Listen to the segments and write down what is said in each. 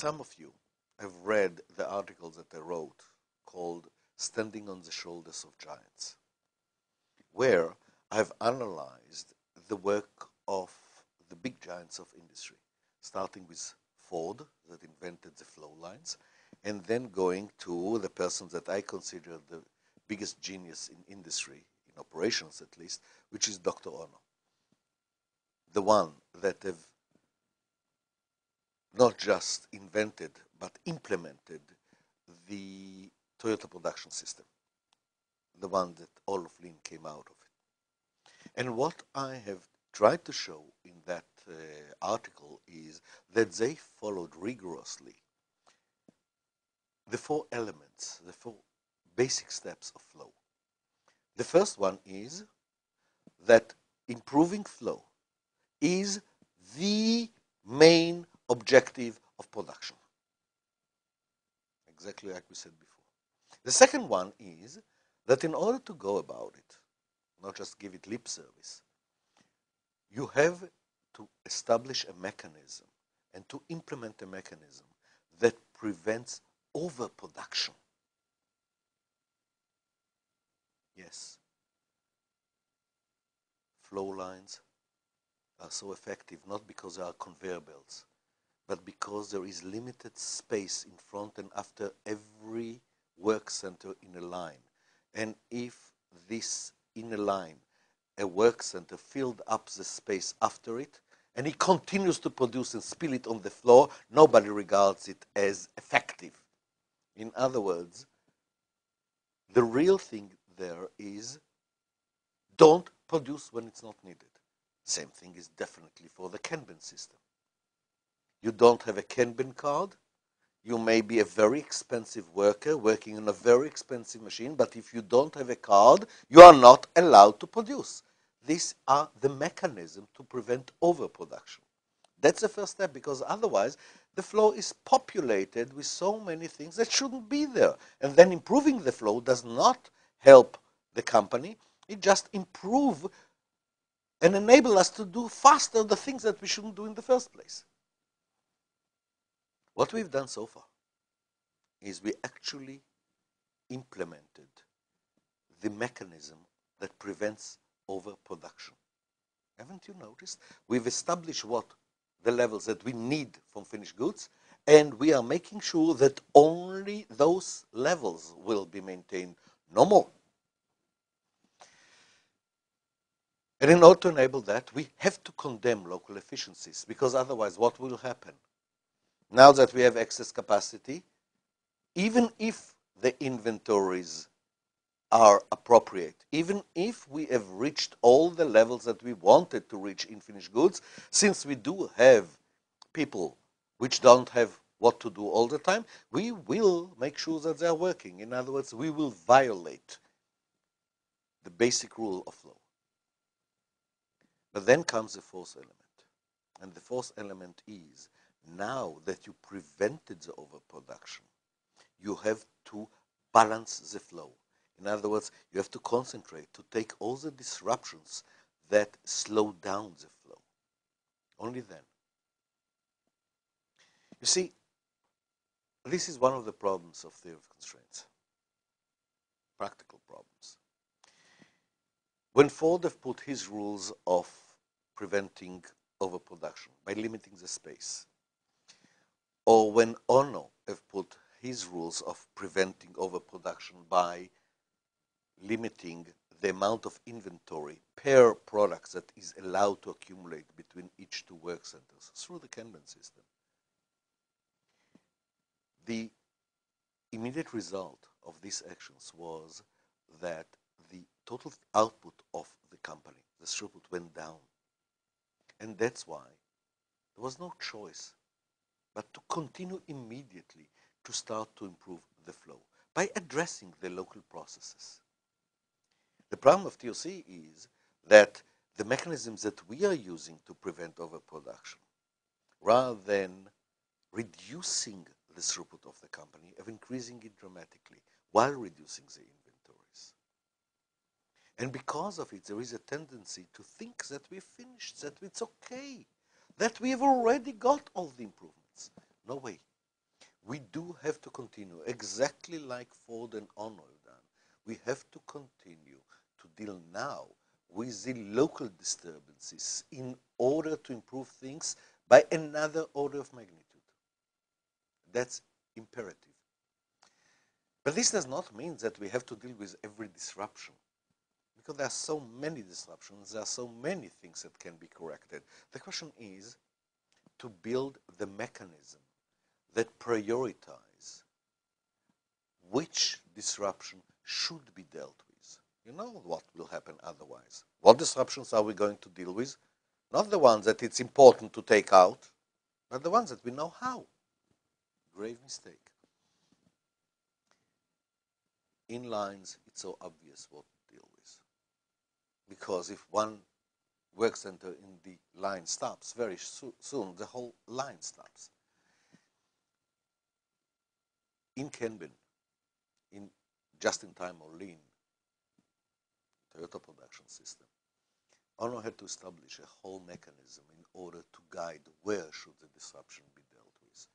some of you have read the articles that I wrote called Standing on the Shoulders of Giants, where I've analyzed the work of the big giants of industry, starting with Ford, that invented the flow lines, and then going to the person that I consider the biggest genius in industry, in operations at least, which is Dr. Ono. The one that have not just invented, but implemented the Toyota production system, the one that all of Lean came out of it. And what I have tried to show in that article is that they followed rigorously the four elements, the four basic steps of flow. The first one is that improving flow is the main objective of production. Exactly like we said before. The second one is that in order to go about it, not just give it lip service, you have to establish a mechanism and to implement a mechanism that prevents overproduction. Yes, flow lines are so effective not because they are conveyor belts, but because there is limited space in front and after every work center in a line. And if this in a line, a work center filled up the space after it, and it continues to produce and spill it on the floor, nobody regards it as effective. In other words, the real thing there is don't produce when it's not needed. Same thing is definitely for the Kanban system. You don't have a Kanban card, you may be a very expensive worker working on a very expensive machine, but if you don't have a card, you are not allowed to produce. These are the mechanisms to prevent overproduction. That's the first step, because otherwise the flow is populated with so many things that shouldn't be there. And then improving the flow does not help the company. It just improves and enable us to do faster the things that we shouldn't do in the first place. What we've done so far is we actually implemented the mechanism that prevents overproduction. Haven't you noticed? We've established what the levels that we need from finished goods, and we are making sure that only those levels will be maintained, no more. And in order to enable that, we have to condemn local efficiencies, because otherwise what will happen? Now that we have excess capacity, even if the inventories are appropriate, even if we have reached all the levels that we wanted to reach in finished goods, since we do have people which don't have what to do all the time, we will make sure that they are working. In other words, we will violate the basic rule of flow. But then comes the fourth element. And the fourth element is, now that you prevented the overproduction, you have to balance the flow. In other words, you have to concentrate to take all the disruptions that slow down the flow. Only then. You see, this is one of the problems of theory of constraints. Practical problems. When Ford have put his rules of preventing overproduction by limiting the space, or when Ono have put his rules of preventing overproduction by limiting the amount of inventory per product that is allowed to accumulate between each two work centers through the Kanban system, the immediate result of these actions was that the total output of the company, the throughput, went down. And that's why there was no choice but to continue immediately to start to improve the flow by addressing the local processes. The problem of TOC is that the mechanisms that we are using to prevent overproduction, rather than reducing the throughput of the company, of increasing it dramatically while reducing the inventories. And because of it, there is a tendency to think that we've finished, that it's okay, that we have already got all the improvements. No way. we do have to continue, exactly like Ford and Ono have done. We have to continue to deal now with the local disturbances in order to improve things by another order of magnitude. That's imperative. But this does not mean that we have to deal with every disruption, because there are so many disruptions, there are so many things that can be corrected. The question is to build the mechanism that prioritize which disruption should be dealt with. You know what will happen otherwise. What disruptions are we going to deal with? Not the ones that it's important to take out, but the ones that we know how. Grave mistake. In lines, it's so obvious what to deal with. Because if one work center in the line stops, very soon the whole line stops. In Kanban, in just-in-time or lean Toyota production system, Ono had to establish a whole mechanism in order to guide where should the disruption be dealt with.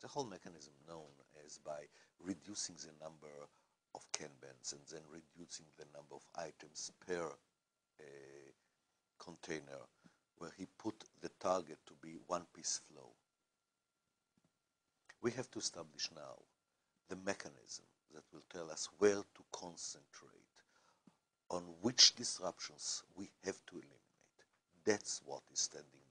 The whole mechanism known as by reducing the number of Kanbans and then reducing the number of items per container, where he put the target to be one-piece flow. We have to establish now the mechanism that will tell us where to concentrate, on which disruptions we have to eliminate. That's what is standing